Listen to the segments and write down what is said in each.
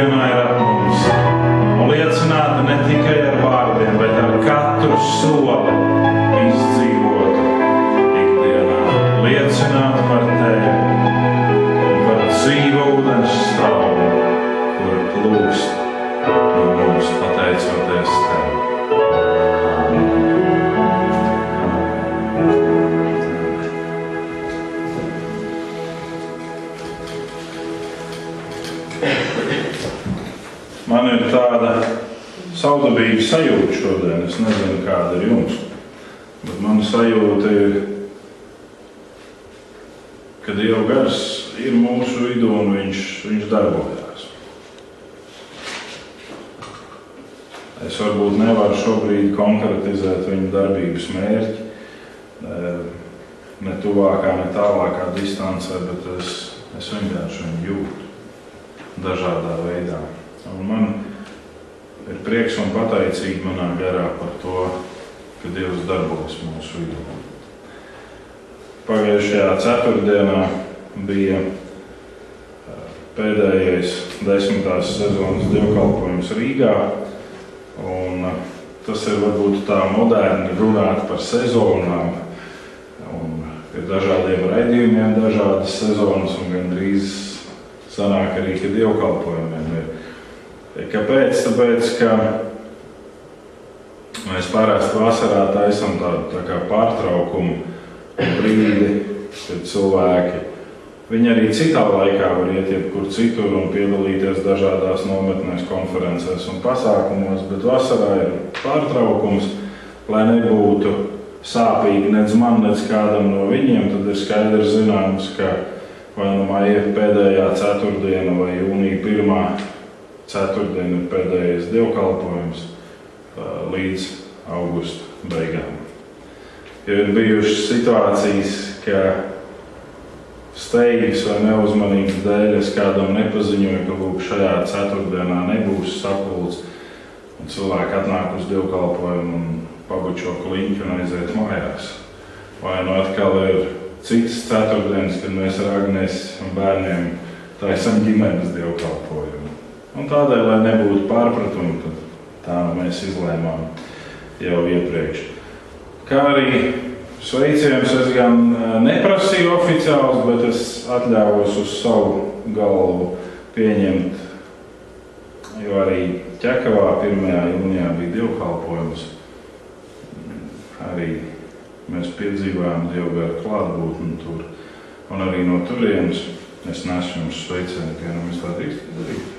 ikdienā ir ap mums. Un liecināta ne tikai ar vārdiem, bet ar katru soli izdzīvotu ikdienā. Liecināta par tevi un par dzīva ūdens straumu, kura plūst no mums pateicoties tev. Man ir tāda savdabīga sajūta šodien, es nezinu, kāda ir jums, bet mana sajūta ir, ka Dieva gars ir mūsu vidū un viņš darbojās. Es varbūt nevaru šobrīd konkretizēt viņa darbības mērķi, ne tuvākā, ne tālākā distancē, bet es vienkārši viņu jūtu dažādā veidā. Un man ir prieks un pateicība manā garā par to, ka Dievs darbojas mūsu vidū. Pagājušajā ceturtdienā bija pēdējais 10. sezonas dievkalpojums Rīgā. Un tas ir varbūt tā moderni runāt par sezonām. Un ir dažādiem raidījumiem dažādas sezonas un gandrīz sanāk arī, ka dievkalpojumiem ir. Kāpēc? Tāpēc, ka mēs parasti vasarā taisam tādu tā kā pārtraukumu brīdi, kad cilvēki, viņi arī citā laikā var iet jebkur citur un piedalīties dažādās nometnēs, konferencēs un pasākumos, bet vasarā ir pārtraukums, lai nebūtu sāpīgi nec man, nec kādam no viņiem, tad ir skaidrs zināms, ka vai nu maija pēdējā ceturtdiena vai jūnija 1. ceturtdiena ir pēdējais dievkalpojums līdz augusta beigām. Jo ir bijušas situācijas, ka steigas vai neuzmanības dēļ es kādam nepaziņoju, ka lūk šajā ceturtdienā nebūs sapulcs, un cilvēki atnāk uz dievkalpojumu un pabučo kliņķi un aiziet mājās. Vai nu atkal ir citas ceturtdienas, kad mēs ar Agnes un bērniem taisam ģimenes dievkalpojumu. Un tādēļ, lai nebūtu pārpratumi, tad tā mēs izlēmām jau iepriekš. Kā arī sveicienus es gan neprasīju oficiāls, bet es atļāvos uz savu galvu pieņemt, jo arī Ķekavā 1. jūnijā bija dievkalpojums. Arī mēs piedzīvājām Dieva gara klātbūtni tur. Un arī no turienes es nesu jums sveicienu, piemēram, es tā drīkstu darīt.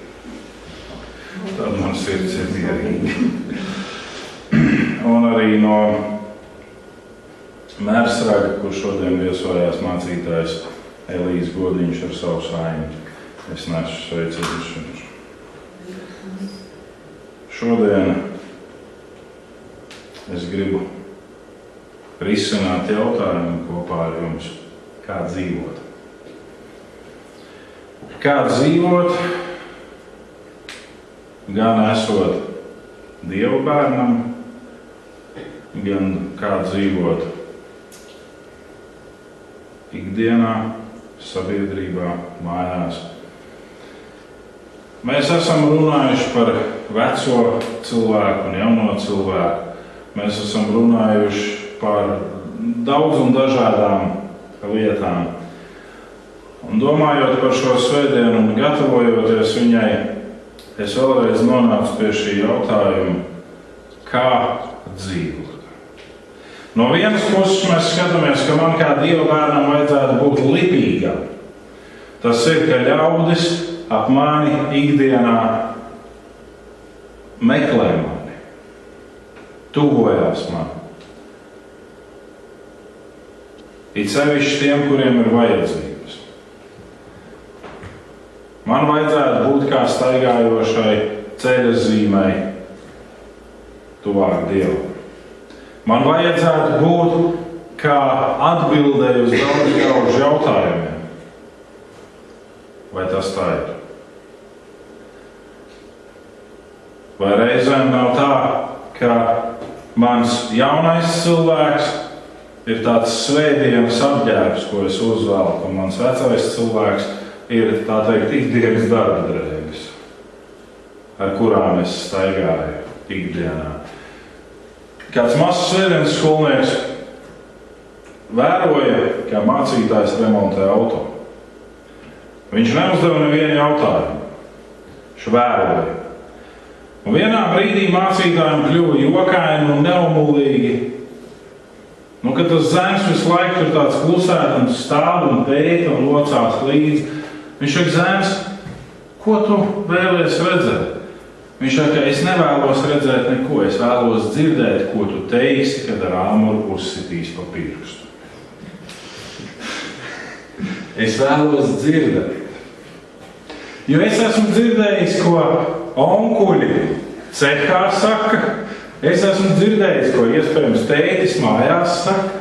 Tad man sirds ir mierīga. Un arī no Mērsraga, kur šodien viesojās mācītājs Elijas Godiņš ar savu saimi. Es nesu sveicienus jums. Šodien es gribu risināt jautājumu kopā ar jums, kā dzīvot. Kā dzīvot, gan esot Dieva bērnam, gan kā dzīvot ikdienā, sabiedrībā, mājās. Mēs esam runājuši par veco cilvēku un jauno cilvēku. Mēs esam runājuši par daudz un dažādām lietām. Un domājot par šo svētdienu un gatavojoties viņai, es vēlreiz nonācu pie šī jautājuma, kā dzīvot. No vienas puses mēs skatāmies, ka man kā Dieva bērnam vajadzētu būt lipīgam. Tas ir, ka ļaudis ap mani ikdienā meklē mani, tuvojās man. It sevišķi tiem, kuriem ir vajadzības. Man vajadzētu būt kā staigājošai ceļa zīmei tuvāk Dievam. Man vajadzētu būt kā atbildēji uz daudz jautājumiem. Vai tas tā ir? Vai reizēm nav tā, ka mans jaunais cilvēks ir tāds svētdienas apģērbs, ko es uzvelku, un mans vecais cilvēks ir, tā teikt, ikdienas darba drēbes. ar kurām es staigāju ikdienā. Kāds mazs svētdienas skolnieks vēroja, kā mācītājs remontē auto. Viņš neuzdeva nevienu jautājumu. Viņš vēroja. Un vienā brīdī mācītājiem kļuva jokaini un neumulīgi. Kad tas zēns visu laiku tur tāds klusēdams stāv un pēta un locās līdzi, viņš saka, zēns, ko tu vēlies redzēt? Viņš saka, es nevēlos redzēt neko, es vēlos dzirdēt, ko tu teiksi, kad ar āmuru uzsitīs pa pirkstu. Es vēlos dzirdēt. Jo es esmu dzirdējis, ko onkuļi cehā saka, es esmu dzirdējis, ko iespējams tētis mājās saka,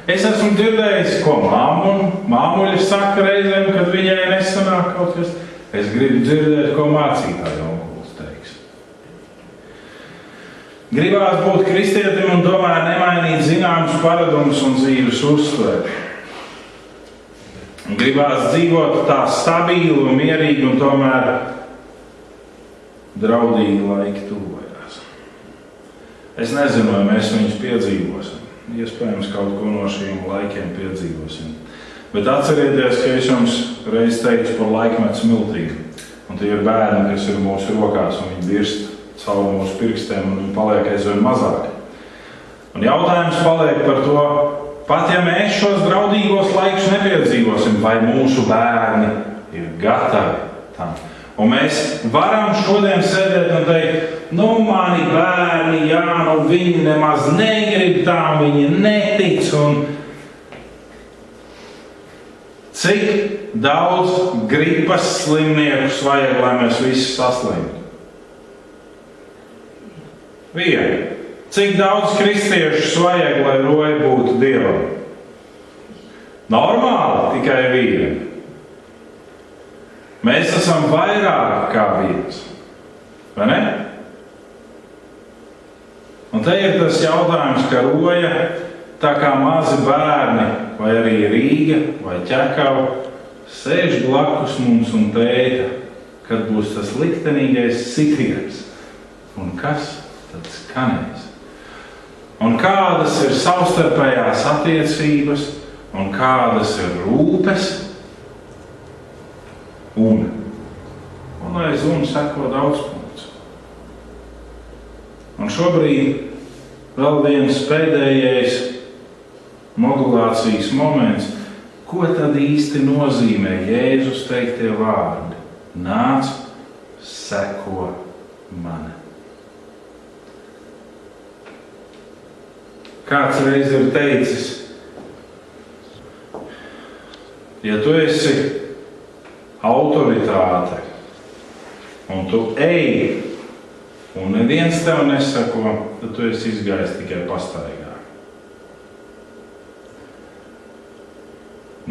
es esmu dzirdējis, ko māmuļi saka reizēm, kad viņai nesanāk kaut kas. Es gribu dzirdēt, ko mācītāji onkulis teiks. Gribās būt kristietim un tomēr nemainīt zināmus paradumus un dzīves uztveri. Gribās dzīvot tā stabili un mierīgi un tomēr draudīgi laiki tuvojās. Es nezinu, vai mēs viņus piedzīvosim. Iespējams, kaut ko no šiem laikiem piedzīvosim. Bet atcerieties, ka es jums reiz teicu par laikmetu smiltīm. Un tie ir bērni, kas ir mūsu rokās, un viņi birst caur mūsu pirkstiem, un viņi paliek aizvien mazāk. Un jautājums paliek par to, pat ja mēs šos draudīgos laikus nepiedzīvosim, vai mūsu bērni ir gatavi tam. Un mēs varam šodien sēdēt un teikt, mani bērni, viņi nemaz negrib tā, viņi netic. Un cik daudz gripas slimniekus vajag, lai mēs visi saslimtu? Vienu. Cik daudz kristiešus vajag, lai roja būtu Dievam? Normāli, tikai vienu. Mēs esam vairāk kā viens. Vai ne? Un te ir tas jautājums, ka roja tā kā mazi bērni, vai arī Rīga, vai Ķekava, sēž blakus mums un pēta, kad būs tas liktenīgais sitiens. Un kas tad skanēs? Un kādas ir savstarpējās attiecības, un kādas ir rūpes, un aiz seko daudz punkts. Un šobrīd vēl viens pēdējais modulācijas moments, ko tad īsti nozīmē Jēzus teiktie vārdi? Nāc, seko mani. Kāds reiz ir teicis, ja tu esi autoritāte un tu ej un neviens tev nesako, tad tu esi izgājis tikai pastaigā.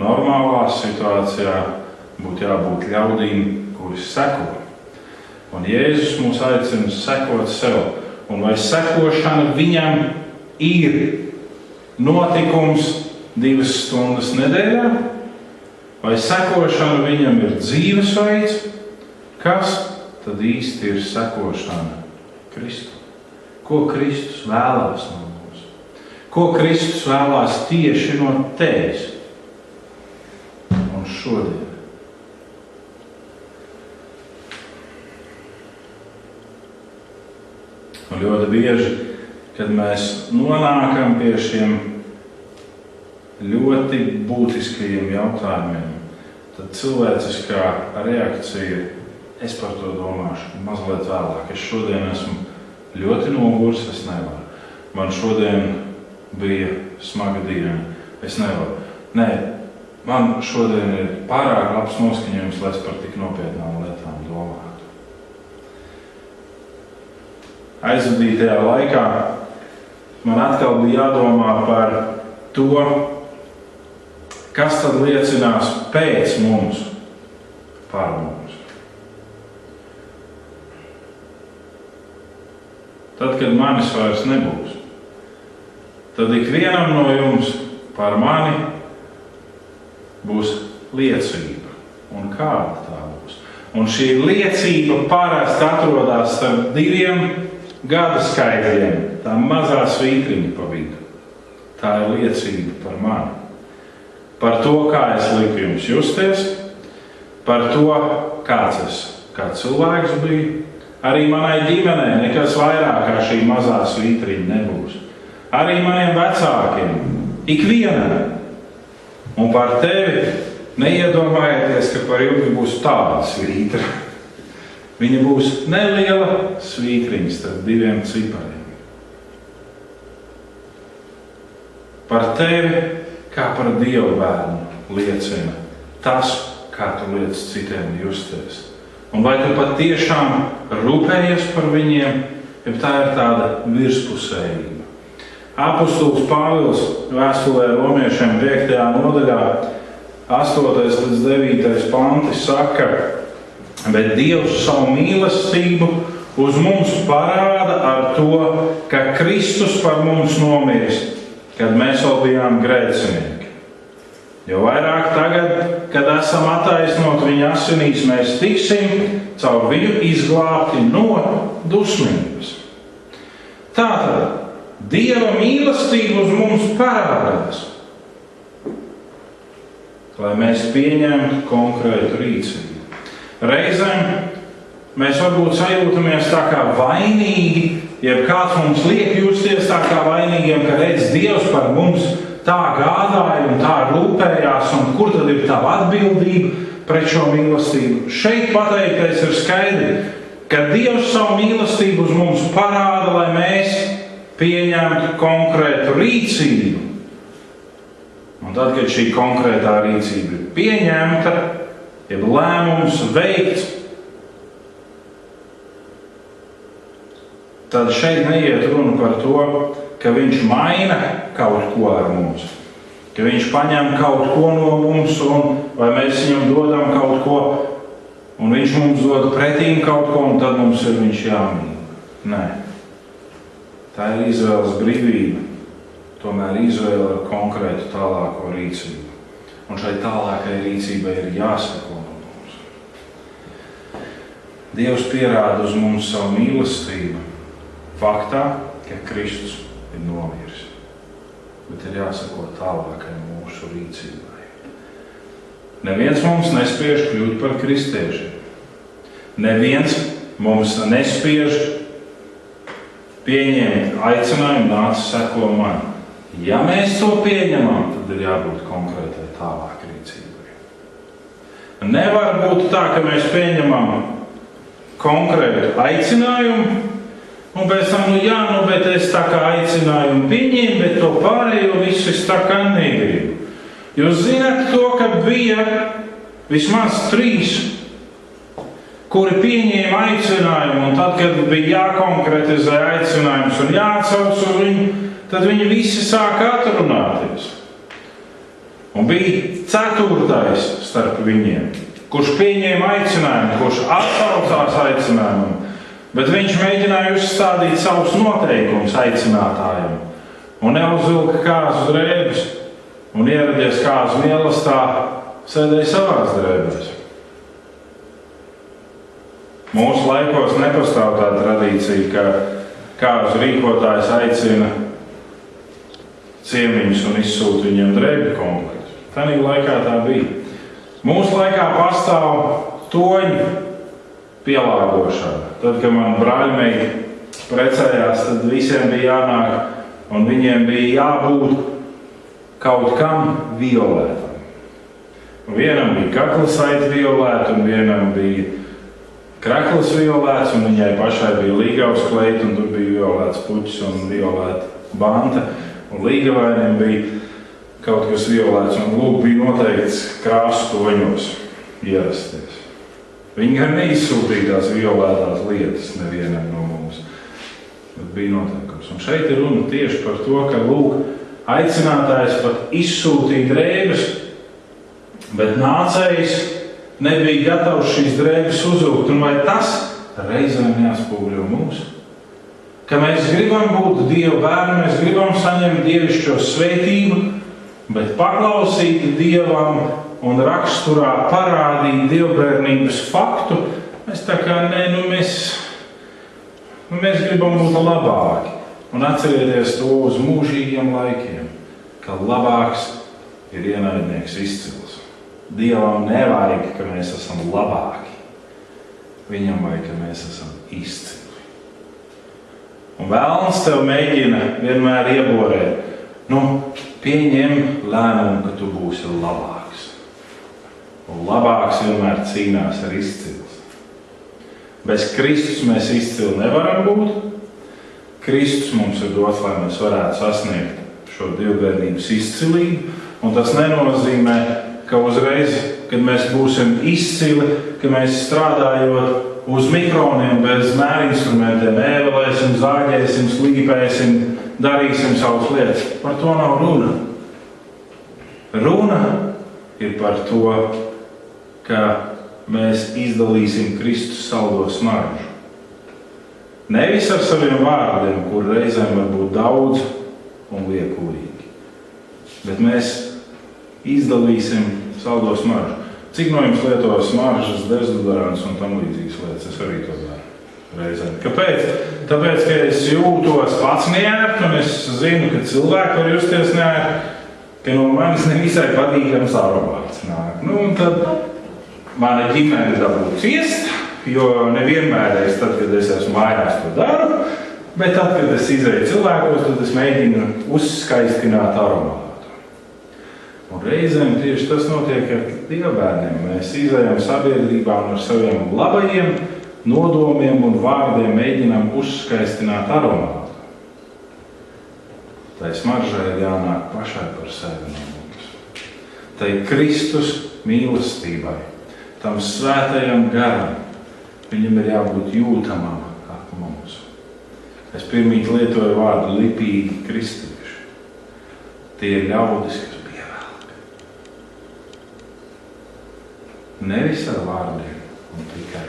Normālā situācijā būtu jābūt ļaudīm, kuri seko. Un Jēzus mūs aicina sekot sev. Un vai sekošana viņam ir notikums 2 stundas nedēļā, vai sekošana viņam ir dzīvesveids, kas tad īsti ir sekošana Kristum? Ko Kristus vēlās no mums? Ko Kristus vēlās tieši no tevis? Un šodien. Un ļoti bieži, kad mēs nonākam pie šiem ļoti būtiskajiem jautājumiem, tad cilvēciskā reakcija, es par to domāšu mazliet vēlāk. Es šodien esmu ļoti nogurs, es nevaru. Man šodien bija smaga diena, es nevaru. Nē, man šodien ir pārāk labs noskaņojums, lai es par tik nopietnām lietām domātu. Aizvadītajā laikā man atkal bija jādomā par to, kas tad liecinās pēc mums, par mums. Tad, kad manis vairs nebūs, tad ikvienam no jums par mani būs liecība. Un kāda tā būs? Un šī liecība parasti atrodas starp 2 gada skaitļiem, tā mazā svītriņa pa vidu. Tā ir liecība par mani. Par to, kā es liku jums justies, par to, kā cilvēks biju. Arī manai ģimenei nekas vairāk kā šī mazā svītriņa nebūs. Arī maniem vecākiem, ikvienam. Un par tevi neiedomājieties, ka par jums būs tāda svītra. Viņa būs neliela svītriņa starp 2 cipariem. Par tevi, kā par Dievu bērnu, liecina tas, kā tu liec citiem justies. Un vai tu patiešām rūpējies par viņiem, ja tā ir tāda virspusējība. Apostols Pāvils vēstulē Romiešiem 5. nodaļā 8. līdz 9. panti saka, bet Dievs savu mīlestību uz mums parāda ar to, ka Kristus par mums nomiris, kad mēs vēl bijām grēcinieki. Jo vairāk tagad, kad esam attaisnoti viņa asinīs, mēs tiksim caur viņu izglābti no dusmības. Tātad Dieva mīlestība uz mums parādās, lai mēs pieņemtu konkrētu rīcību. Reizēm mēs varbūt sajūtamies tā kā vainīgi, jeb kāds mums liek justies tā kā vainīgiem, ka redz Dievs par mums tā gādāja un tā rūpējās, un kur tad ir tava atbildība pret šo mīlestību? Šeit pateiktais ir skaidri, ka Dievs savu mīlestību uz mums parāda, lai mēs pieņemtu konkrētu rīcību. Un tad, kad šī konkrētā rīcība ir pieņemta, jeb lēmums veikts, tad šeit neiet runa par to, ka viņš maina kaut ko ar mums, ka viņš paņem kaut ko no mums, vai mēs viņam dodam kaut ko, un viņš mums dod pretīm kaut ko, un tad mums ir viņš jāmīl. Nē. Tā ir izvēles brīvība, tomēr izvēle ar konkrētu tālāko rīcību. Un šai tālākai rīcībai ir jāseko no mums. Dievs pierāda uz mums savu mīlestību faktā, ka Kristus ir nomiris. Bet ir jāsako tālākai mūsu rīcībai. Neviens mums nespiež kļūt par kristiešiem. Neviens mums nespiež pieņemt aicinājumu, nāc seko man. Ja mēs to pieņemam, tad ir jābūt konkrētai tālāk rīcībai. Nevar būt tā, ka mēs pieņemam konkrētu aicinājumu, un pēc tam, bet es tā kā aicinājumu pieņēmu, bet to pārējo visu es tā kā negribu. Jūs zināt to, ka bija vismaz 3, kuri pieņēma aicinājumu, un tad, kad bija jākonkretizē aicinājums un jāatsauc uz viņu, tad viņi visi sāka atrunāties. Un bija 4. starp viņiem, kurš pieņēma aicinājumu, kurš atsaucās aicinājumu, bet viņš mēģināja uzstādīt savus noteikumus aicinātājiem un neuzvilka kāzu drēbes un ieradies kāzu mīlestā, sēdēja savās drēbēs. Mūsu laikos nepastāv tā tradīcija, ka kāzu rīkotājs aicina ciemiņus un izsūta viņiem drēbju komplektu. Tanī laikā tā bija. Mūsu laikā pastāv toņu pielāgošana. Tad, kad man brāļmeita precējās, tad visiem bija jānāk un viņiem bija jābūt kaut kam violētam. Vienam bija kaklasaita violēta un vienam bija krakls violēts, un viņai pašai bija līgavas kleita, un tur bija violēts puķis un violēta banta, un līgavainiem bija kaut kas violēts, un lūk bija noteikts krāsu toņos ierasties. Viņi gan neizsūtīja tās violētās lietas nevienam no mums, bet bija noteikums. Un šeit ir runa tieši par to, ka lūk, aicinātājs pat izsūtīja drēbes, bet nācējs nebija gatavs šīs drēbes uzvilkt, un vai tas reizēm jāspūgļo mūs? Ka mēs gribam būt Dieva bērni, mēs gribam saņemt dievišķo svētību, bet paklausīt Dievam un raksturā parādīt dievbērnības faktu, mēs tā kā mēs gribam būt labāki. Un atcerieties to uz mūžīgiem laikiem, ka labāks ir ienaidnieks izcils. Dievam nevajag, ka mēs esam labāki. Viņam vajag, ka mēs esam izcili. Un vēlns tev mēģina vienmēr ieborēt. Pieņem lēmumu, ka tu būsi labāks. Un labāks vienmēr cīnās ar izcils. Bez Kristus mēs izcili nevaram būt. Kristus mums ir dots, lai mēs varētu sasniegt šo dievbērnības izcilību. Un tas nenozīmē, ka uzreiz, kad mēs būsim izcili, ka mēs strādājot uz mikroniem bez mērinstrumentiem, ēvelēsim, zāģēsim, slīpēsim, darīsim savas lietas. Par to nav runa. Runa ir par to, ka mēs izdalīsim Kristus saldo smaržu. Nevis ar saviem vārdiem, kur reizēm var būt daudz un liekulīgi, bet mēs izdalīsim saldo smaržu. Cik no jums lieto smaržas, dezodorants un tam līdzīgas lietas? Es arī to daru reizēm. Kāpēc? Tāpēc, ka es jūtos pats neērti, un es zinu, ka cilvēki var justies neērti, ka no manis nevisai patīkams aromāts nāk. Un tad mana ģimene dabū ciest, jo nevienmēr tad, kad es esmu mājās, to daru, bet tad, kad es izēju cilvēkos, tad es mēģinu uzskaistināt aromātu. Un reizēm tieši tas notiek ar dievbērniem. Mēs izējam sabiedrībā un ar saviem labajiem nodomiem un vārdiem mēģinām uzskaistināt aromātu. Tai smaržai ir jānāk pašai par sevi no mums. Tai Kristus mīlestībai, tam svētajam garam, viņam ir jābūt jūtamam ap mums. Es pirmīt lietoju vārdu lipīgi kristieši. Tie ir ļaudis, kas pievelk. Nevis ar vārdiem un tikai,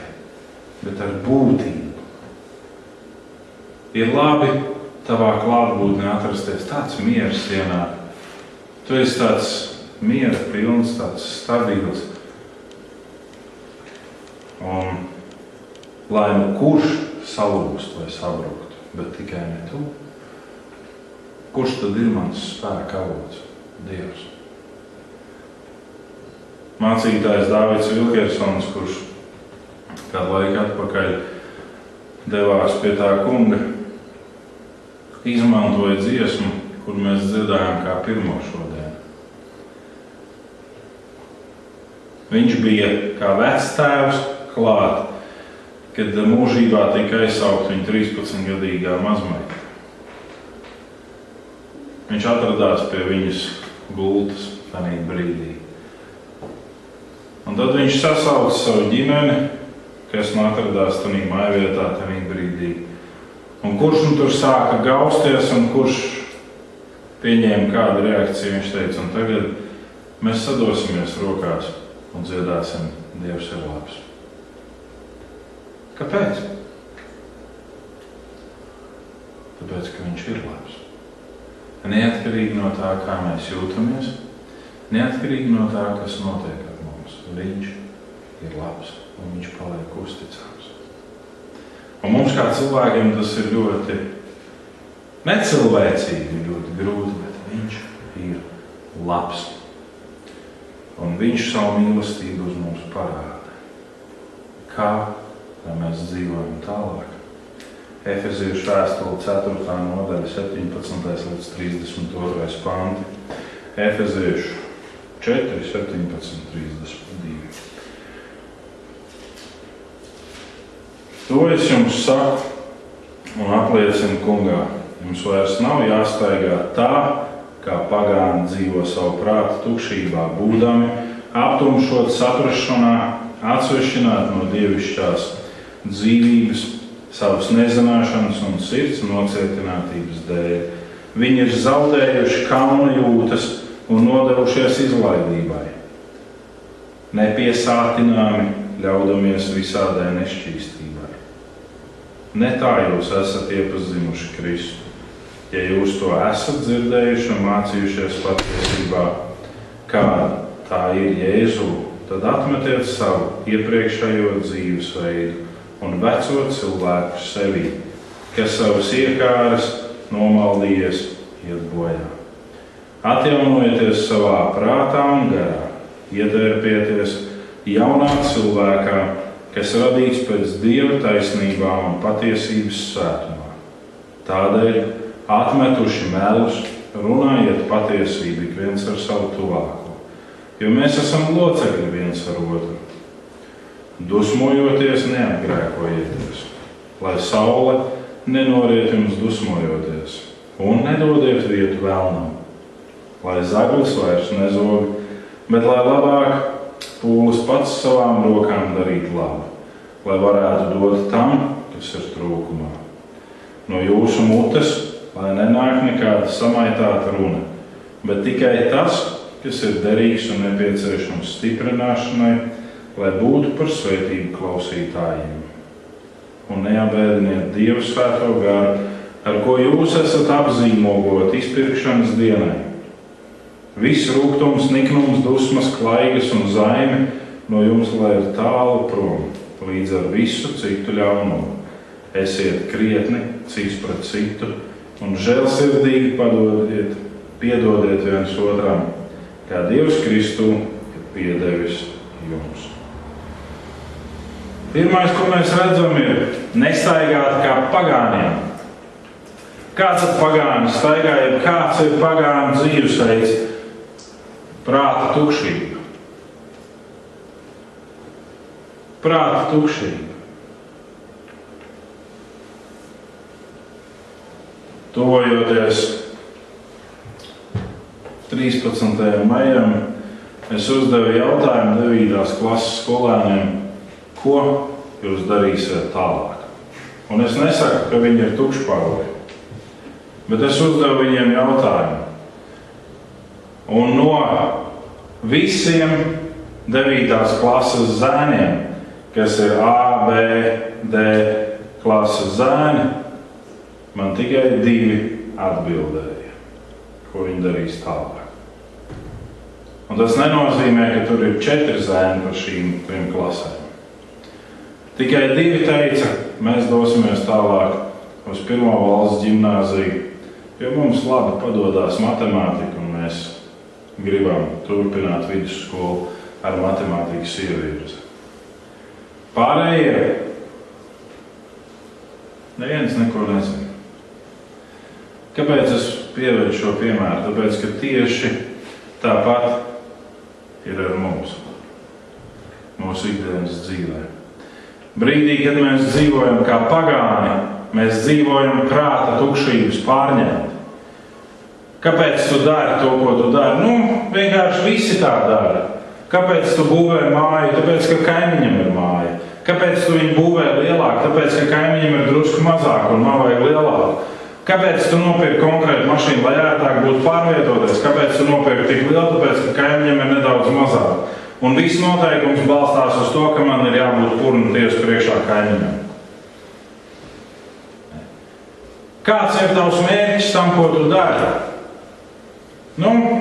bet ar būtību. Ir labi tavā klātbūtnē atrasties tāds miers ienāk. Tu esi tāds miera pilns, tāds stabils. Un lai kurš salūst vai sabruktu, bet tikai ne tu. Kurš tad ir mans spēka avots? Dievs. Mācītājs Dāvids Vilkersons, kurš kādu laiku atpakaļ devās pie tā kunga, izmantoja dziesmu, kur mēs dziedājām kā pirmo šodien. Viņš bija kā vectēvs klāt, kad mūžībā tika aizsaukt viņa 13-gadīgā mazmeita. Viņš atradās pie viņas gultas tajā brīdī. Un tad viņš sasauca savu ģimeni, kas atradās tajā mājvietā tajā brīdī. Un kurš tur sāka gausties un kurš pieņēma kādu reakciju, viņš teica, un tagad mēs sadosimies rokās un dziedāsim Dievs ir labs. Kāpēc? Tāpēc, ka viņš ir labs. Neatkarīgi no tā, kā mēs jūtamies, neatkarīgi no tā, kas notiek ar mums, viņš ir labs un viņš paliek uzticams. Un mums kā cilvēkiem tas ir ļoti necilvēcīgi, ļoti grūti, bet viņš ir labs. Un viņš savu mīlestību uz mums parāda. Kā lai mēs dzīvojam tālāk? Efeziešu vēstule 4. nodaļa 17. līdz 32. panti. Efeziešu 4, 17, 32. To es jums saku un apliecinu kungā. Jums vairs nav jāstaigā tā, kā pagāni dzīvo savu prātu tukšībā, būdami aptumšot saprašanā, atsvešināt no dievišķās dzīvības, savas nezināšanas un sirds nocietinātības dēļ. Viņi ir zaudējuši kauna jūtas un nodevušies izlaidībai. Nepiesātināmi ļaudamies visādai nešķīstībai. Ne tā jūs esat iepazinuši Kristu. Ja jūs to esat dzirdējuši un mācījušies patiesībā, kā tā ir Jēzu, tad atmetiet savu iepriekšējo dzīvesveidu un veco cilvēku sevī, kas savas iekāras nomaldījies iet bojā. Atjaunojieties savā prātā un garā, ietērpieties jaunā cilvēkā, kas radīts pēc Dieva taisnībām un patiesības svētumā. Tādēļ, atmetuši melus, runājiet patiesību ik viens ar savu tuvāko, jo mēs esam locekļi viens ar otru. Dusmojoties, neapgrēkojieties, lai saule nenoriet jums dusmojoties, un nedodiet vietu vēlnam, lai zaglis vairs nezog, bet lai labāk pūlis pats savām rokām darīt labu, lai varētu dot tam, kas ir trūkumā. No jūsu mutes, lai nenāk nekāda samaitāta runa, bet tikai tas, kas ir derīgs un nepieciešams stiprināšanai, lai būtu par svētību klausītājiem. Un neapbēdiniet Dievu svēto garu, ar ko jūs esat apzīmogoti izpirkšanas dienai. Viss rūgtums, niknums, dusmas, klaigas un zaime no jums lai ir tālu prom, līdz ar visu citu ļaunumu. Esiet krietni cits pret citu un žēlsirdīgi piedodiet viens otram, kā Dievs Kristu ir piedevis jums. Pirmais, ko mēs redzam, ir nestaigāt kā pagāniem. Kāds ir pagānis staigāja, kāds ir pagānu dzīvesveids? Prāta tukšība. Prāta tukšība. Tuvojoties 13. maijam, es uzdevu jautājumu 9. klases skolēniem, ko jūs darīsiet tālāk. Un es nesaku, ka viņi ir tukšpārli, bet es uzdevu viņiem jautājumu. Un no visiem 9. klases zēniem, kas ir A, B, D klases zēni, man tikai 2 atbildēja, ko viņi darīs tālāk. Un tas nenozīmē, ka tur ir 4 zēni par šīm 3 klasēm. Tikai 2 teica, mēs dosimies tālāk uz Pirmo valsts ģimnāziju, jo mums labi padodās matemātika un mēs gribam turpināt vidusskolu ar matemātikas ievirzi. Pārējie neviens neko nezina. Kāpēc es pievedu šo piemēru? Tāpēc, ka tieši tāpat ir ar mums, mūsu ikdienas dzīvē. Brīdī, kad mēs dzīvojam kā pagāni, mēs dzīvojam prāta tukšības pārņemti. Kāpēc tu dari to, ko tu dari? Vienkārši visi tā dara. Kāpēc tu būvē māju? Tāpēc, ka kaimiņam ir māja. Kāpēc tu viņu būvē lielāk? Tāpēc, ka kaimiņam ir drusku mazāk un man vajag lielāk. Kāpēc tu nopirki konkrētu mašīnu, lai ērtāk būtu pārvietoties? Kāpēc tu nopirki tik lielu? Tāpēc, ka kaimiņam ir nedaudz mazāk. Un viss noteikums balstās uz to, ka man ir jābūt purnu tiesu priekšā kaimiņam. Kāds ir tavs mērķis tam, ko tu dari?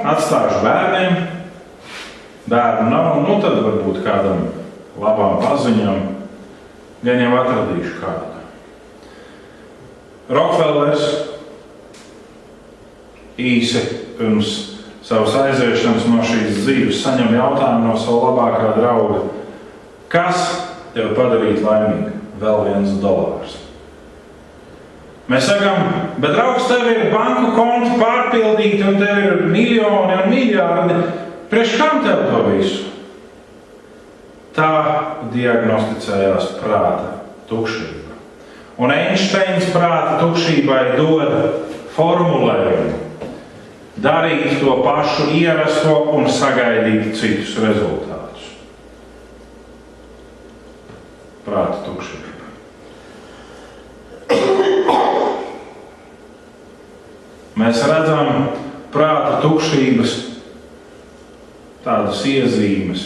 Atstāšu bērniem. Bērnu nav, tad varbūt kādam labām paziņām. Gan jau atradīšu kādu. Rokfellers īsi pirms savas aiziešanas no šīs dzīves saņem jautājumu no savu labākā drauga. Kas tev padarītu laimīgu? Vēl $1. Mēs sakām, bet draugs, tev ir banku konti pārpildīti un tev ir miljoni un miljārdi. Priekš kam tev to visu? Tā diagnosticējās prāta tukšība. Un Einsteins prāta tukšībai dod formulējumu. Darīt to pašu ierasto un sagaidīt citus rezultātus. Prāta tukšība. Mēs redzam prāta tukšības tādas iezīmes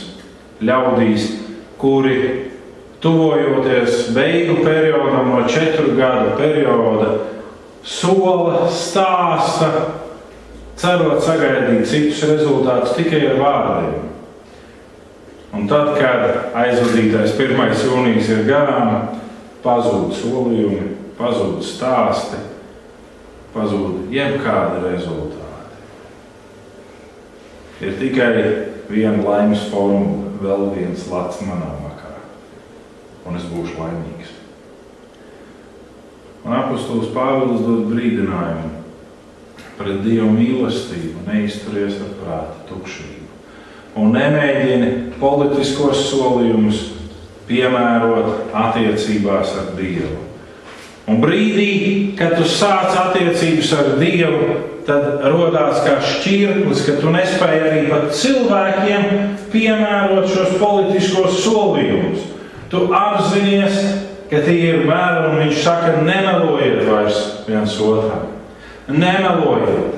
ļaudīs, kuri tuvojoties beigu periodam no 4 gadu perioda sola, stāsta, cerot sagaidīt citus rezultātus tikai ar vārdiem. Un tad, kad aizvadītais 1. jūnijas ir garām, pazūd solījumi, pazūd stāsti, pazūd jebkādi rezultāti. Ir tikai viena laimes formula, vēl viens lats manā makā, un es būšu laimīgs. Un apostols Pāvils dod brīdinājumu pret Dieva mīlestību, neizturies ar prāta tukšību un nemēģini politiskos solījumus piemērot attiecībās ar Dievu. Un brīdī, kad tu sāc attiecības ar Dievu, tad rodās kā šķirklis, ka tu nespēji arī pat cilvēkiem piemērot šos politiskos solījumus. Tu apzinies, ka tie ir meli, un viņš saka, nemelojiet vairs viens otram. Nemelojiet.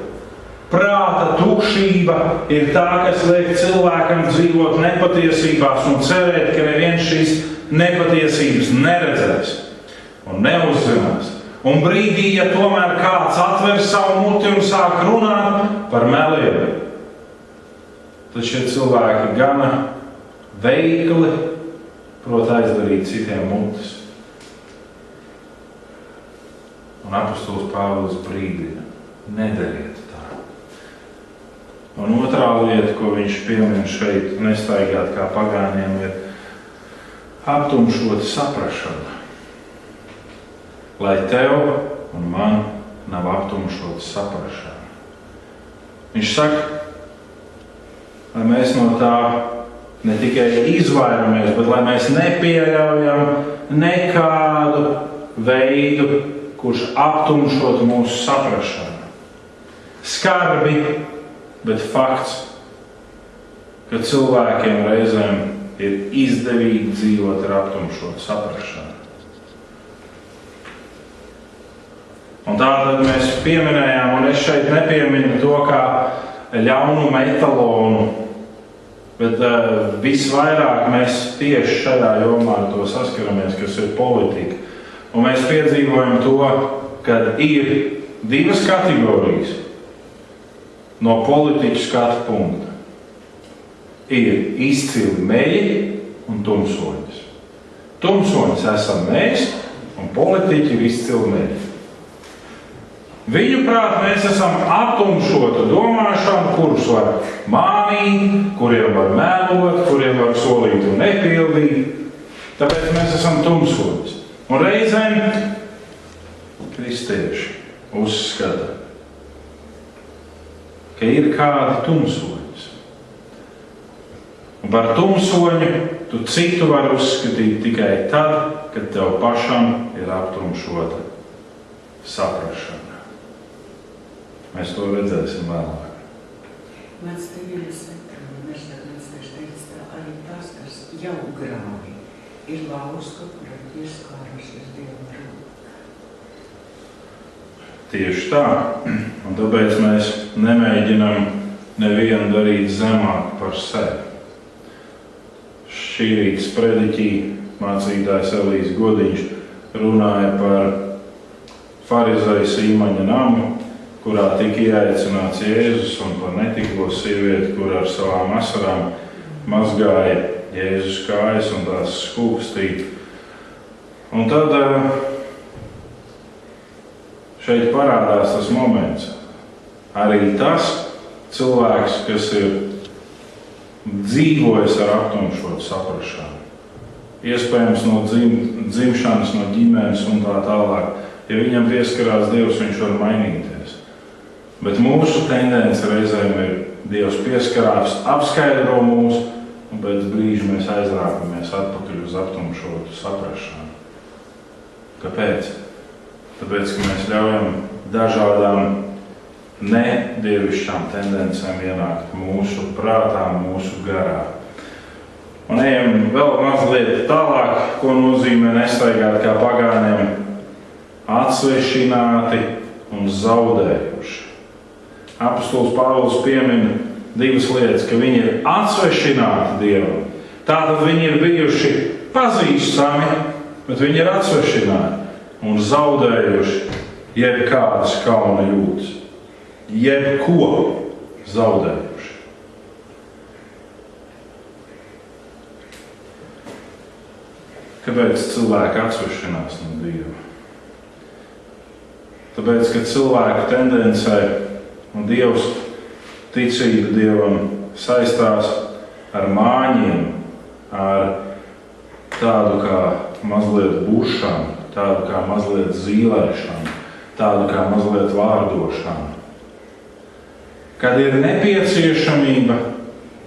Prāta tukšība ir tā, kas liek cilvēkam dzīvot nepatiesībās un cerēt, ka neviens šīs nepatiesības neredzēs un neuzzinās. Un brīdī, ja tomēr kāds atver savu muti un sāk runāt par meliem, tad šie cilvēki gana veikli prot aizdarīt citiem mutis. Un apostols Pāvils brīdina, nedariet tā. Un otrā lieta, ko viņš piemin šeit, nestaigāt kā pagāniem, ir aptumšot saprašana. Lai tev un man nav aptumšot saprašana. Viņš saka, lai mēs no tā ne tikai izvairamies, bet lai mēs nepieļaujam nekādu veidu, kurš aptumšot mūsu saprašanu. Skarbi, bet fakts, ka cilvēkiem reizēm ir izdevīgi dzīvot ar aptumšot saprašanu. Un tātad mēs pieminējām, un es šeit nepieminu to kā ļaunumu etalonu, bet visvairāk mēs tieši šajā jomā ar to saskaramies, kas ir politika. Un mēs piedzīvojam to, ka ir divas kategorijas no politiķu skatu punkta. Ir izcili meļi un tumsoņas. Tumsoņas esam mēs, un politiķi ir izcili meļi. Viņu prāt mēs esam aptumšota domāšanu, kurus var mānīt, kuriem var melot, kuriem var solīt un nepildīt. Tāpēc mēs esam tumsoņas. Un reizēm kristieši uzskata, ka ir kādi tumsoņas. Un par tumsoņu tu citu var uzskatīt tikai tad, kad tev pašam ir aptumšota saprašana. Mēs to redzēsim vēlāk. Mans te vienas arī tas, kas jau grāvi, ir lauska, kura pieskārusies Dievam rūk. Tieši tā. Un tāpēc mēs nemēģinam nevienu darīt zemāk par sevi. Šī rīta sprediķī mācītājs Elijas Godiņš runāja par farizeju Sīmaņa namu, kurā tika ieaicināts Jēzus, un par netiklo sievieti, kur ar savām asarām mazgāja Jēzus kājas un tās skūpstīja. Un tad šeit parādās tas moments. Arī tas cilvēks, kas ir dzīvojis ar aptumšotu saprašanu, iespējams no dzimšanas, no ģimenes un tā tālāk, ja viņam pieskarās Dievs, viņš var mainīties. Bet mūsu tendence reizēm ir Dievs pieskarās, apskaidro mūs, un pēc brīža mēs aizrāpamies atpakaļ uz aptumšotu saprašanu. Kāpēc? Tāpēc, ka mēs ļaujam dažādām nedievišķām tendencēm ienākt mūsu prātā, mūsu garā. Un ejam vēl mazliet tālāk, ko nozīmē nestaigāt kā pagāniem, atsvešināti un zaudējuši. Apostols Pāvils piemin divas lietas, ka viņi ir atsvešināti Dievam. Tātad viņi ir bijuši pazīstami, bet viņi ir atsvešināti un zaudējuši jebkādas kauna jūtas. Jebko zaudējuši. Kāpēc cilvēki atsvešinās no Dieva? Tāpēc, ka cilvēku tendencē un Dievs, ticība Dievam saistās ar māņiem, ar tādu kā mazliet bušanu, tādu kā mazliet zīlēšanu, tādu kā mazliet vārdošanu. Kad ir nepieciešamība,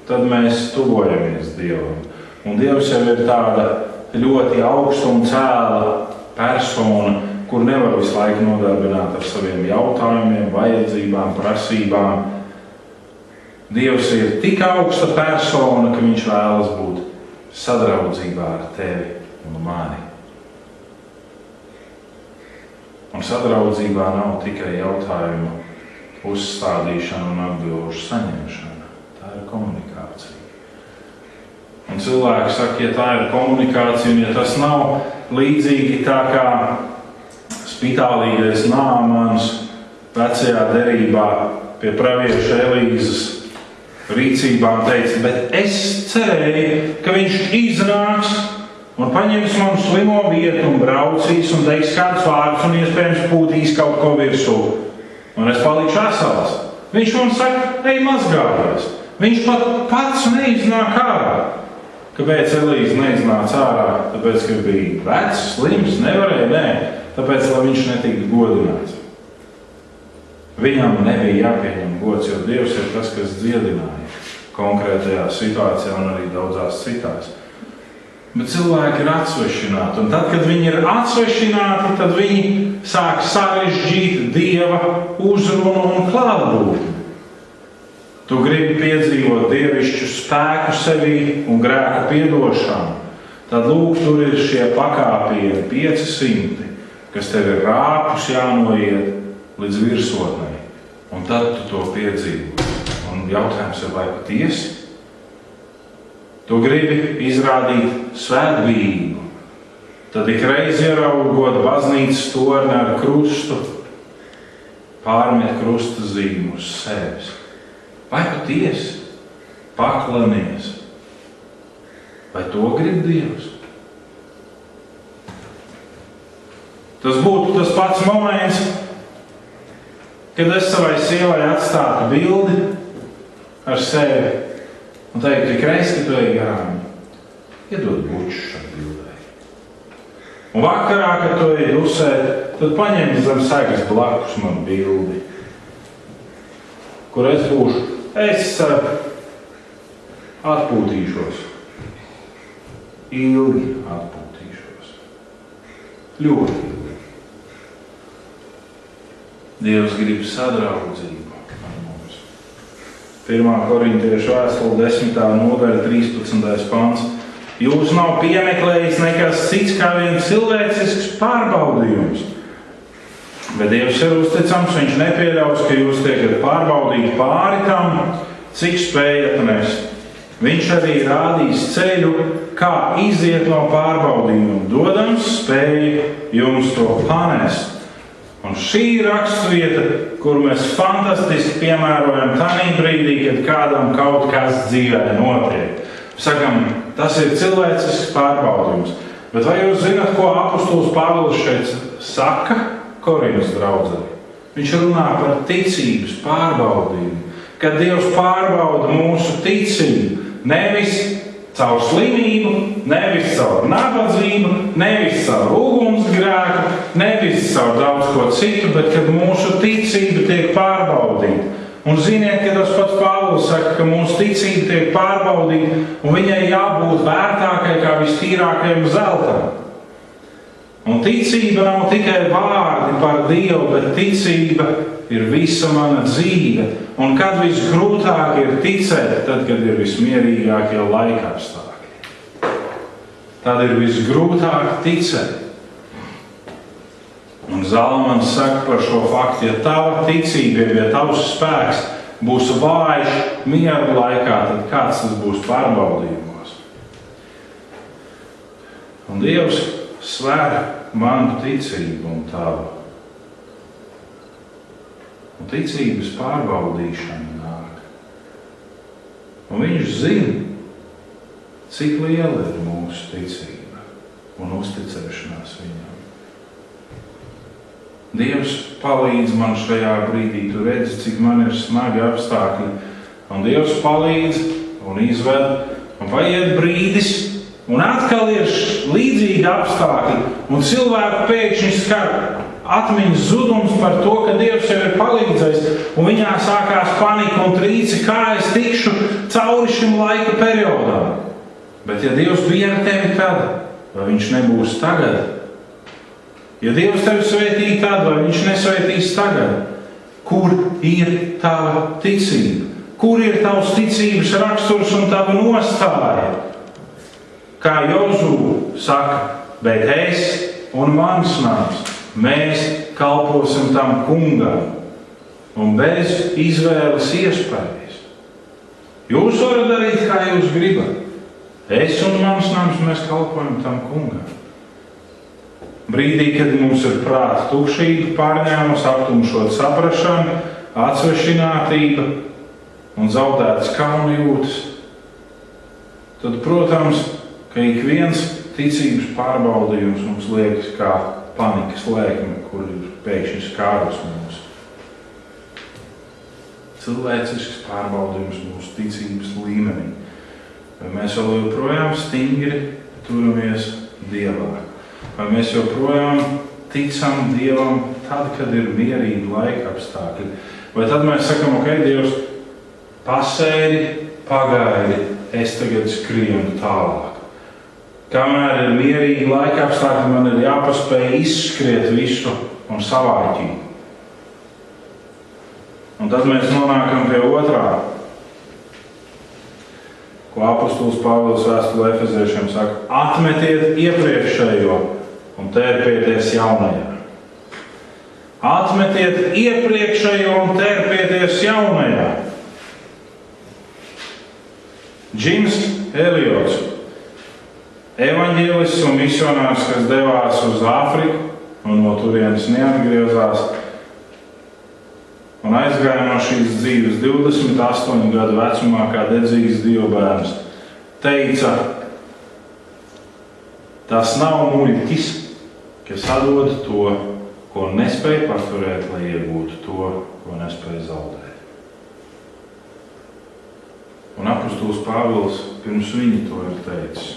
tad mēs tuvojamies Dievam. Un Dievs jau ir tāda ļoti augsta un cēla persona, kur nevar visu laiku nodarbināt ar saviem jautājumiem, vajadzībām, prasībām. Dievs ir tik augsta persona, ka viņš vēlas būt sadraudzībā ar tevi un mani. Un sadraudzībā nav tikai jautājumu uzstādīšana un atbilžu saņemšana. Tā ir komunikācija. Un cilvēki saka, ja tā ir komunikācija, un ja tas nav līdzīgi tā kā spitālīgais Nāmans vecajā derībā pie pravieša Elīzes rīcībām teica, bet es cerēju, ka viņš iznāks un paņems manu slimo vietu un braucīs un teiks kādus vārdus un iespējams pūtīs kaut ko virsū. Un es palikšu vesels. Viņš man saka, ej mazgājies. Viņš pat pats neiznāk ārā. Kāpēc Elīze neiznāca ārā? Tāpēc, ka bija vecs, slims, nevarēja, nē. Tāpēc, lai viņš netiktu godināts. Viņam nebija jāpieņem gods, jo Dievs ir tas, kas dziedināja konkrētajā situācijā un arī daudzās citās. Bet cilvēki ir atsvešināti, un tad, kad viņi ir atsvešināti, tad viņi sāk sarežģīt Dieva uzrunu un klātbūtni. Tu gribi piedzīvot dievišķu spēku sevī un grēku piedošanu, tad lūk, tur ir šie pakāpieni 500, kas tev ir rāpus jānoiet līdz virsotnei. Un tad tu to piedzīvo. Un jautājums ir, vai patiesi? Tu gribi izrādīt svētbību, tad ikreiz ieraugot baznīcas torni ar krustu, pārmet krusta zīmu uz sevis. Vai patiesi? Paklanies. Vai to grib Dievs? Tas būtu tas pats moments, kad es savai sievai atstātu bildi ar sevi un teiktu, tik reiz, ka tu ej garām, iedod buču šai bildē. Un vakarā, kad tu ej dusēt, tad paņem zem segas blakus manu bildi, kur es būšu, es atpūtīšos, ilgi atpūtīšos, ļoti ilgi. Dievs grib sadraudzību ar mums. 1. Korintiešu vēstule 10. nodaļa 13. pants. Jūs nav piemeklējis nekas cits kā vien cilvēcisks pārbaudījums. Bet Dievs ir uzticams, viņš nepieļaus, ka jūs tiekat pārbaudīti pāri tam, cik spējat nest. Viņš arī rādīs ceļu, kā iziet no pārbaudījuma, dodams spēju jums to panest. Un šī raksturvieta, kur mēs fantastiski piemērojam tādā brīdī, kad kādam kaut kas dzīvē notiek. Sakam, tas ir cilvēcisks pārbaudījums. Bet vai jūs zināt, ko apostols Pāvils šeit saka Korintas draudzē? Viņš runā par ticības pārbaudījumu. Kad Dievs pārbauda mūsu ticību, nevis caur slimību, nevis caur nabadzību, nevis caur ugunsgrēku, nevis caur daudz ko citu, bet kad mūsu ticība tiek pārbaudīta. Un ziniet, ka tas pats Pāvils saka, ka mūsu ticība tiek pārbaudīta un viņai jābūt vērtākai kā vistīrākajam zeltam. Un ticība nav tikai vārdi par Dievu, bet ticība ir visa mana dzīve. Un kad visgrūtāk ir ticēt, tad, kad ir vismierīgākie laikapstākļi. Tad ir visgrūtāk ticēt. Un Zalmans saka par šo faktu, ja tava ticība, ja tavs spēks būs vājš mieru laikā, tad kāds tas būs pārbaudījumos. Un Dievs svēr manu ticību un tavu. Un ticības pārbaudīšana nāk. Un viņš zina, cik liela ir mūsu ticība un uzticēšanās viņam. Dievs palīdz man šajā brīdī, tu redzi, cik man ir smagi apstākļi. Un Dievs palīdz un izved, un paiet brīdis, un atkal ir līdzīgi apstākļi, un cilvēku pēkšņi skar atmiņas zudums par to, ka Dievs jau ir palīdzējis, un viņā sākās panika un trīci, kā es tikšu cauri šim laika periodam. Bet ja Dievs bija ar tevi tad, vai viņš nebūs tagad? Ja Dievs tevi svētī tad, vai viņš nesvētīs tagad? Kur ir tava ticība? Kur ir tavs ticības raksturs un tava nostāja? Kā Jozu saka, bet es un mans nams, mēs kalposim tam kungam un bez izvēles iespējas. Jūs varat darīt, kā jūs gribat. Es un mans nams, mēs kalpojam tam kungam. Brīdī, kad mums ir prāta tukšība, pārņēmus, aptumšot saprašanu, atsvešinātība un zaudētas kaunjūtas, tad, protams, ka ik viens ticības pārbaudījums mums liekas kā panikas lēkme, kur ir pēkšņi skārus mums. Cilvēcisks pārbaudījums mūsu ticības līmenī. Vai mēs vēl joprojām stingri turamies Dievā? Vai mēs joprojām ticam Dievam tad, kad ir mierīgi laika apstākļi? Vai tad mēs sakam, ok, Dievs, pasēdi, pagaidi, es tagad skrienu tālāk. Kamēr ir mierīgi laika apstākļi, man ir jāpaspēj izskriet visu un savāķīt. Un tad mēs nonākam pie otrā, ko apostols Pāvils vēstulē Efeziešiem saka, atmetiet iepriekšējo un tērpieties jaunajā. Atmetiet iepriekšējo un tērpieties jaunajā. Džims Eliots, evaņģēlists un misionārs, kas devās uz Āfriku un no turienes neatgriezās un aizgāja no šīs dzīves 28 gadu vecumā kā dedzīgs dievbērns, teica, tas nav muļķis, kas atdod to, ko nespēja paturēt, lai iegūtu to, ko nespēja zaudēt. Un apostols Pāvils pirms viņa to ir teicis,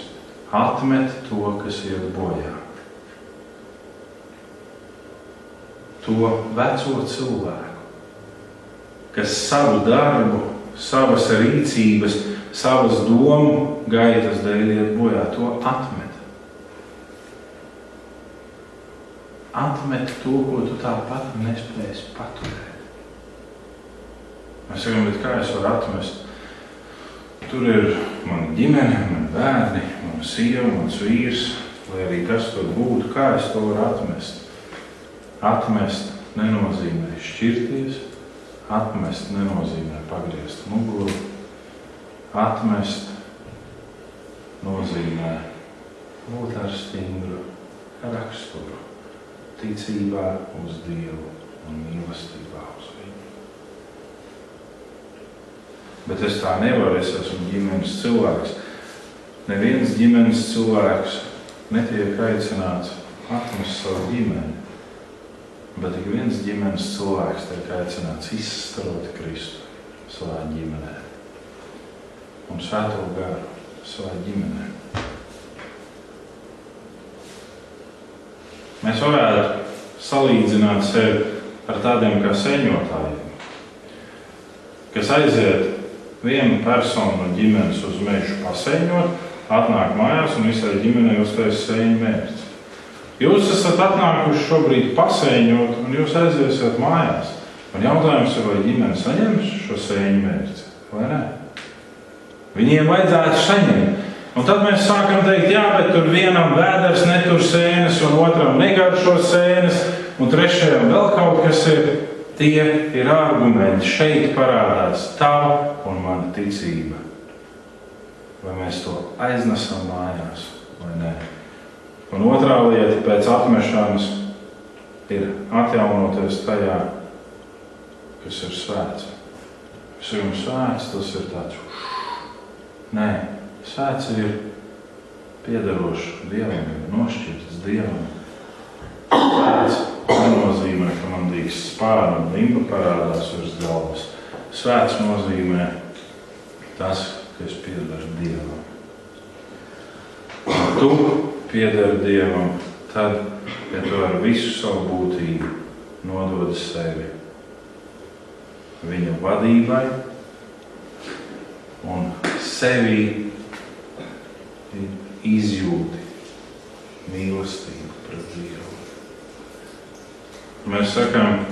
atmet to, kas iet bojā. To veco cilvēku, kas savu darbu, savas rīcības, savas domu gaitas dēļ iet bojā, to atmet. Atmet to, ko tu tāpat nespēsi paturēt. Mēs sakām, bet kā es varu atmest? Tur ir mana ģimene, mani bērni, mana sieva, mans vīrs, lai arī kas tur būtu, kā es to varu atmest? Atmest nenozīmē šķirties, atmest nenozīmē pagriezt muguru, atmest nozīmē būt ar stingru raksturu, ticībā uz Dievu un mīlestībā uz viņu. Bet es tā nevaru, es esmu ģimenes cilvēks. Neviens ģimenes cilvēks netiek aicināts atmest savu ģimeni, bet ik viens ģimenes cilvēks tiek aicināts izstarot Kristu savā ģimenē un Svēto garu savā ģimenē. Mēs varētu salīdzināt sevi ar tādiem kā sēņotājiem, kas aiziet vienu personu no ģimenes uz mežu pasēņot, atnāk mājās un visai ģimenei uztais sēņu mērķis. Jūs esat atnākuši šobrīd pasēņot un jūs aiziesiet mājās. Un jautājums ir, vai ģimene saņems šo sēņu mērķi, vai ne? Viņiem vajadzētu saņemt. Un tad mēs sākam teikt, jā, bet tur vienam vēders netur sēnes, un otram negaršo sēnes, un trešajam vēl kaut kas ir. Tie ir argumenti. Šeit parādās tava un mana ticība. Vai mēs to aiznesam mājās, vai nē. Un otrā lieta pēc atmešanas ir atjaunoties tajā, kas ir svēts. Kas ir svēts, tas ir tāds. Nē. Svēts ir piederošs Dievam, nošķirts Dievam. Svēts nenozīmē, ka man dīgs spārni un limba parādās virs galvas. Svēts nozīmē tas, ka es piederu Dievam. Un tu piederi Dievam tad, ja tu ar visu savu būtību nododi sevi viņa vadībai un sevi izjūti mīlestību pret Dievu. Mēs sakām,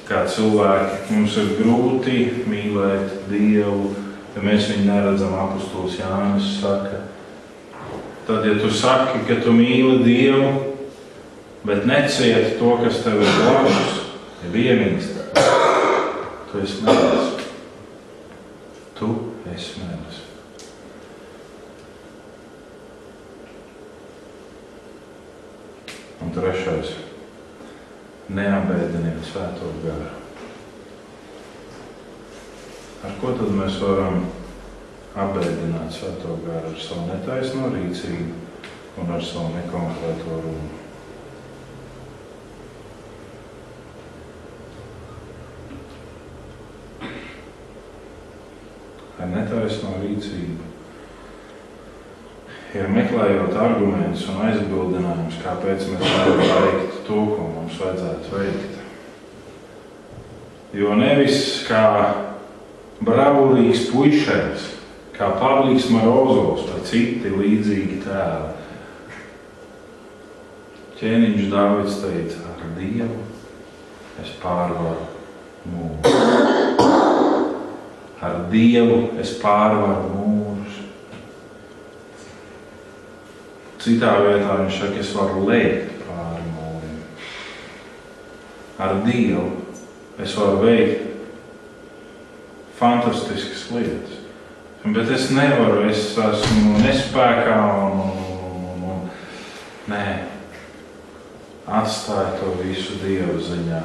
kā cilvēki, mums ir grūti mīlēt Dievu, ja mēs viņu neredzam. Apostols Jānis saka, tad, ja tu saki, ka tu mīli Dievu, bet necieti to, kas tev ir blakus, ja iemīlst, tu esi mēlis. Tu esi mēlis. Un trešais. Neapbēdiniet Svēto garu. Ar ko tad mēs varam apbēdināt Svēto garu? Ar savu netaisno rīcību un ar savu nekonkrēto runu. Ar netaisno rīcību ir meklējot argumentus un aizbildinājumus, kāpēc mēs varam veikt to, ko mums vajadzētu veikt. Jo nevis kā bravurīgs puišenis, kā Pavlīks Morozovs vai citi līdzīgi tēli. Ķēniņš Dāvids teica, ar Dievu es pārvaru mūrus. Ar Dievu es pārvaru mūrus. Citā vietā viņš saka, es varu lēkt pāri mūriem. Ar Dievu es varu veikt fantastiskas lietas. Bet es nevaru, es esmu nespēkā un nē, atstāju to visu Dieva ziņā.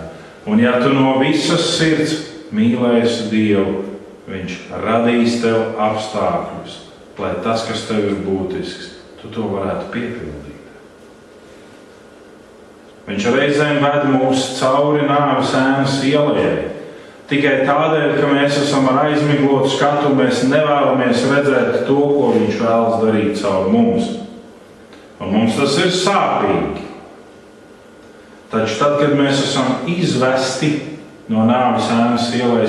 Un ja tu no visas sirds mīlēsi Dievu, Viņš radīs tev apstākļus, lai tas, kas tev ir būtisks, tu to varētu piepildīt. Viņš reizēm ved mūs cauri nāves ēnas ielai. Tikai tādēļ, ka mēs esam ar aizmiglotu skatu, mēs nevēlamies redzēt to, ko viņš vēlas darīt caur mums. Un mums tas ir sāpīgi. Taču tad, kad mēs esam izvesti no nāves ēnas ielai,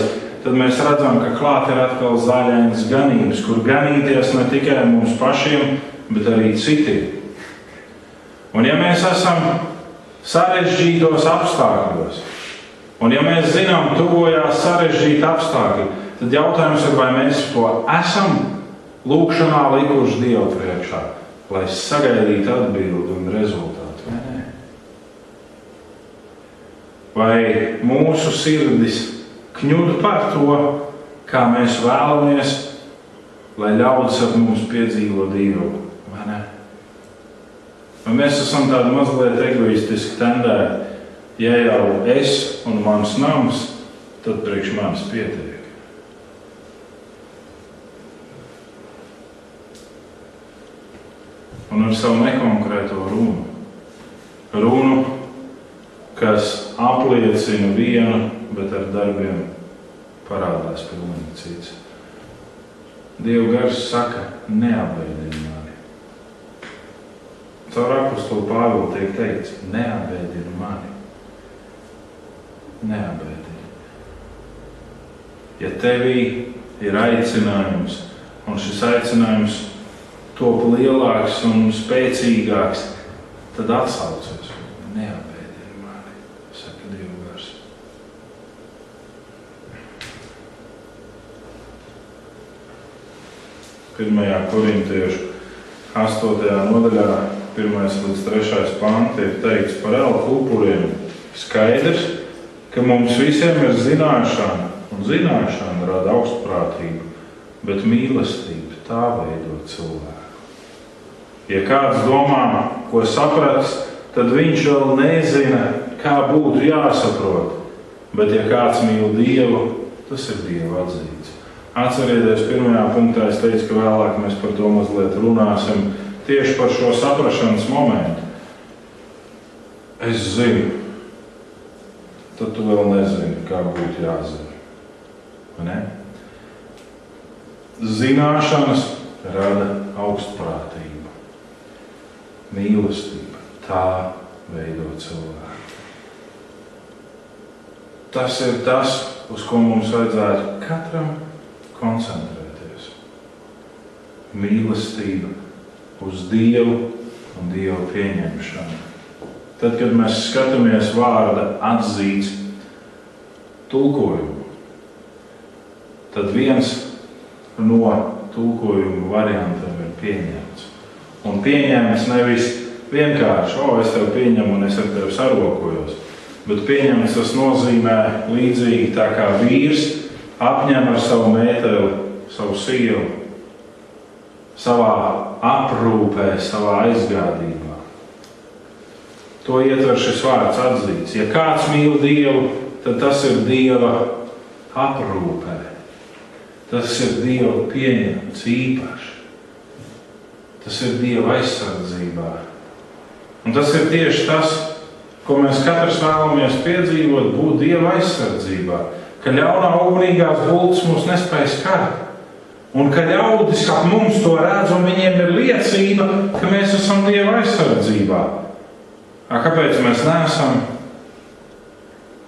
tad mēs redzam, ka klāt ir atkal zaļainas ganības, kur ganīties ne tikai mums pašiem, bet arī citiem. Un ja mēs esam sarežģītos apstākļos, un ja mēs zinām, tuvojās sarežģīti apstākļi, tad jautājums ir, vai mēs to esam lūkšanā likuši Dievu priekšā, lai sagaidītu atbildi un rezultātu, vai nē? Vai mūsu sirdis kņudu par to, kā mēs vēlamies, lai ļaudis ap mums piedzīvo Dievu, vai ne? Vai mēs esam tādi mazliet egoistiski tendēti, ja jau es un mans nams, tad priekš manis pietiek. Un ar savu nekonkrēto runu, kas apliecina vienu, bet ar darbiem parādās pilnīgi cits. Dieva gars saka, neapbēdini mani. Caur apostolu Pāvilu tiek teikts, neapbēdini mani. Neapbēdini. Ja tevī ir aicinājums, un šis aicinājums top lielāks un spēcīgāks, tad atsaucies. Neapbēdini mani, saka Dieva gars. Pirmajā Korintiešu 8. nodaļā 1. līdz 3. panti ir teikts par elku upuriem. Skaidrs, ka mums visiem ir zināšana, un zināšana rada augstprātību, bet mīlestība tā veido cilvēku. Ja kāds domā, ko sapratis, tad viņš vēl nezina, kā būtu jāsaprot, bet ja kāds mīl Dievu, tas ir Dieva atzīts. Atcerieties, pirmajā punktā es teicu, ka vēlāk mēs par to mazliet runāsim. tieši par šo saprašanas momentu. Es zinu, tad tu vēl nezini, kā būtu jāzina. Vai ne? Zināšanas rada augstprātību, mīlestība. Tā veido cilvēku. Tas ir tas, uz ko mums vajadzētu katram koncentrēties. Mīlestība uz Dievu un Dieva pieņemšanu. Tad, kad mēs skatāmies vārda atzīts tulkojumu, tad viens no tulkojumu variantiem ir pieņemts. Un pieņemts nevis vienkārši, es tevi pieņemu un es ar tevi sarokojos, bet pieņemts tas nozīmē līdzīgi tā kā vīrs apņem ar savu mēteli, savu sievu, savā aprūpē, savā aizgādībā. To ietver šis vārds atzīts. Ja kāds mīl Dievu, tad tas ir Dieva aprūpē. Tas ir Dieva pieņemts īpaši. Tas ir Dieva aizsardzībā. Un tas ir tieši tas, ko mēs katrs vēlamies piedzīvot, būt Dieva aizsardzībā. Ka ļaunā ugunīgās bultas mūs nespēj skart. Un ka ļaudis ap mums to redz, un viņiem ir liecība, ka mēs esam Dieva aizsardzībā. Kāpēc mēs neesam?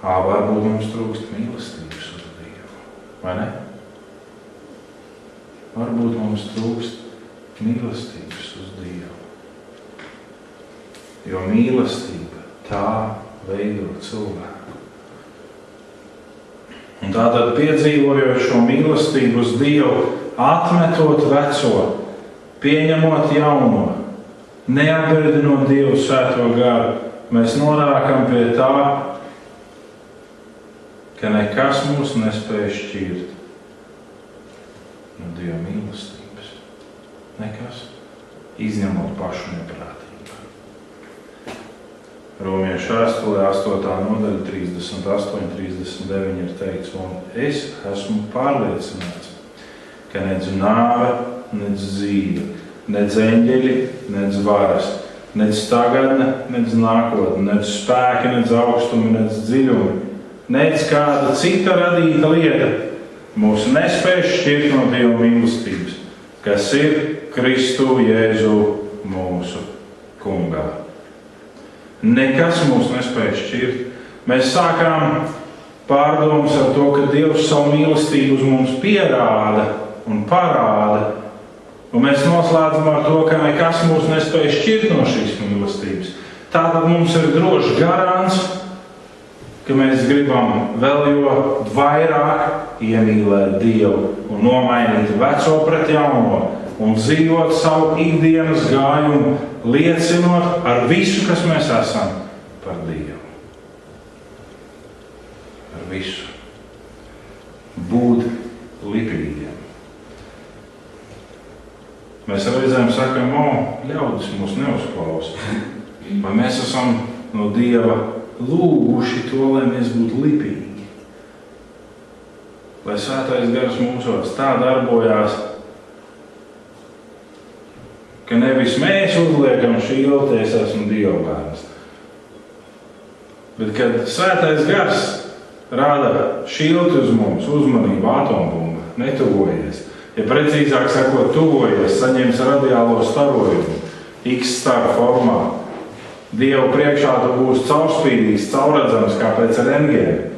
Varbūt mums trūkst mīlestības uz Dievu. Vai ne? Varbūt mums trūkst mīlestības uz Dievu. Jo mīlestība tā veido cilvēku. Un tātad piedzīvojot šo mīlestību uz Dievu, atmetot veco, pieņemot jauno, neapbēdinot Dievu svēto garu, mēs nonākam pie tā, ka nekas mūs nespēj šķirt no Dieva mīlestības. Nekas, izņemot pašu neprātību. Romiešu vēstulē 8. nodaļa 38-39 ir teikts, un es esmu pārliecināts, ka nedz nāve, nedz dzīve, nedz eņģeļi, nedz varas, nedz tagadne, nedz nākotne, nedz spēki, nedz augstumi, nedz dziļumi, nedz kāda cita radīta lieta mūs nespēj šķirt no Dieva mīlestības, kas ir Kristu Jēzu mūsu Kungā. Nekas mūs nespēj šķirt. Mēs sākām pārdomas ar to, ka Dievs savu mīlestību uz mums pierāda un parāda. Un mēs noslēdzam ar to, ka nekas mūs nespēj šķirt no šīs mīlestības. Tātad mums ir drošs garants, ka mēs gribam vēl jo vairāk iemīlēt Dievu un nomainīt veco pret jauno un dzīvot savu ikdienas gājumu, liecinot ar visu, kas mēs esam, par Dievu. Ar visu. Būt lipīgiem. Mēs reizēm sakam, ļaudis mūs neuzklausa. Vai mēs esam no Dieva lūguši to, lai mēs būtu lipīgi? Lai svētais gars mūsos tā darbojās, ka nevis mēs uzliekam šķilti, es esmu Dieva bērns. Bet, kad svētais gars rāda šķilti uz mums, uzmanību, atombumba, netuvojies. Ja precīzāk sakot, tuvojies, saņems radiālo starojumu, X star formā. Dievu priekšā tu būsi caurspīdīgs, caurredzams, kā pēc rentgena.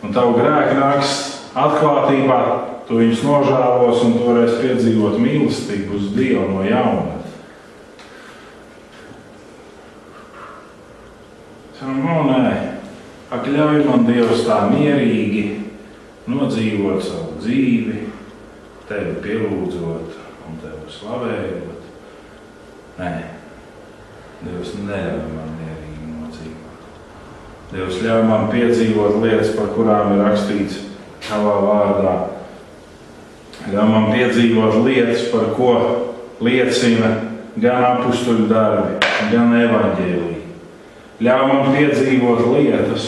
Un tavu grēki nāks atklātībā, tu viņus nožēlos un tu varēsi piedzīvot mīlestību uz Dievu no jauna. Ļauj man, Dievs, tā mierīgi nodzīvot savu dzīvi, Tevi pielūdzot un Tevi slavējot. Nē, Dievs neļauj man mierīgi nodzīvot. Dievs ļauj man piedzīvot lietas, par kurām ir rakstīts Tavā vārdā. Ļauj man piedzīvot lietas, par ko liecina gan apustuļu darbi, gan evaņģēlija. Ļauj man piedzīvot lietas,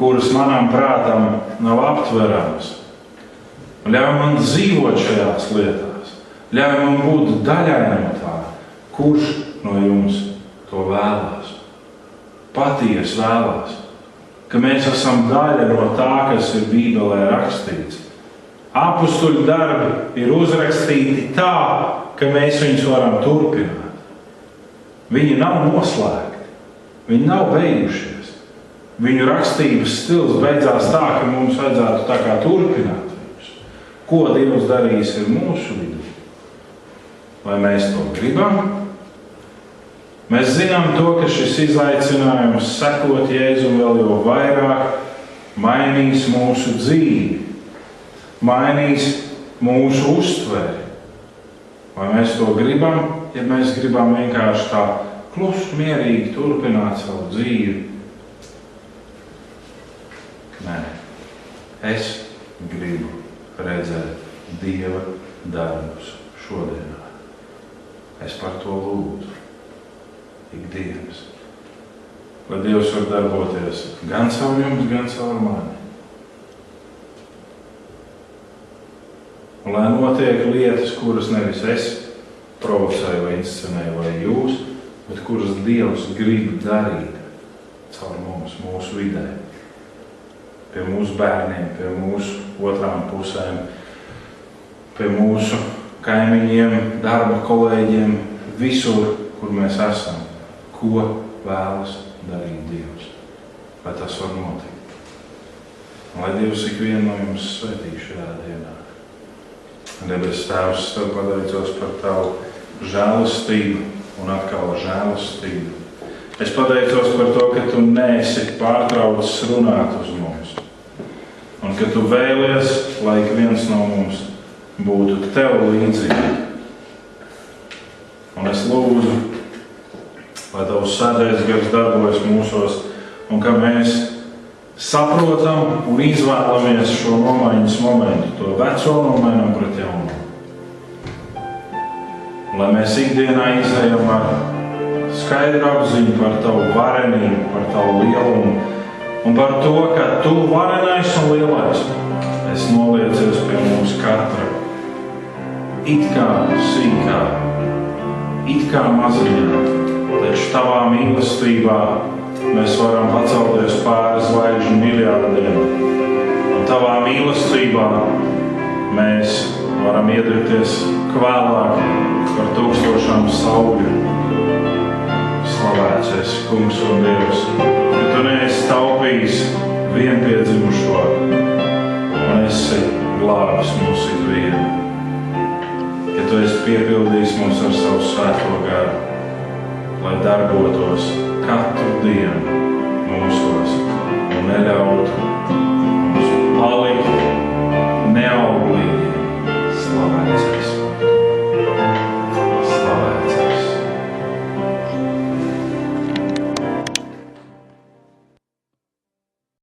kuras manam prātam nav aptveramas. Ļauj man dzīvot šajās lietās. Ļauj man būt daļai no tā, kurš no jums to vēlās. Patiesi vēlās, ka mēs esam daļa no tā, kas ir Bībelē rakstīts. Apustuļu darbi ir uzrakstīti tā, ka mēs viņus varam turpināt. Viņi nav noslēgti, viņi nav beigušies. Viņu rakstības stils beidzās tā, ka mums vajadzētu tā kā turpināt viņus. Ko Dievs darīs ir mūsu vidū? Vai mēs to gribam? Mēs zinām to, ka šis izaicinājums sekot Jēzum vēl jau vairāk mainīs mūsu dzīvi, mainīs mūsu uztveri. Vai mēs to gribam, ja mēs gribam vienkārši tā klusu, mierīgi turpināt savu dzīvi? Nē, es gribu redzēt Dieva darbus šodienā. Es par to lūdzu ikdienas. Lai Dievs var darboties gan caur jums, gan caur mani. Un lai notiek lietas, kuras nevis es provocēju vai inscenēju vai jūs, bet kuras Dievs grib darīt caur mums, mūsu vidē. Pie mūsu bērniem, pie mūsu otrām pusēm, pie mūsu kaimiņiem, darba kolēģiem, visur, kur mēs esam. Ko vēlas darīt Dievs? Lai tas var notikt. Un lai Dievs ikvienu no jums svētī šajā dienā. Debes Tēvs, Tev pateicos par Tavu žēlastību un atkal žēlastību. Es pateicos par to, ka Tu neesi pārtraucis runāt uz mums. Un ka Tu vēlies, lai ik viens no mums būtu Tev līdzīgi. Un es lūdzu, lai Tavs svētais gars darbojas mūsos un ka mēs saprotam un izvēlamies šo nomaiņas momentu, to veco nomainam pret jauno. Lai mēs ikdienā izejam ar skaidru apziņu par Tavu varenību, par Tavu lielumu un par to, ka Tu varenais un lielais esi noliecies pie mums katra. It kā sīkā, it kā maziņā, taču Tavā mīlestībā mēs varam pacelties pāri zvaigžņu miljardiem. Un Tavā mīlestībā mēs varam iedegties kvēlāk par 1000 sauļu. Slavēts esi, Kungs un Dievs, ka Tu neesi taupījis vienpiedzimušo un esi glābis mūs ikvienu. Ka Tu esi piepildījis mūs ar savu svēto garu, lai darbotos katru dienu mūsu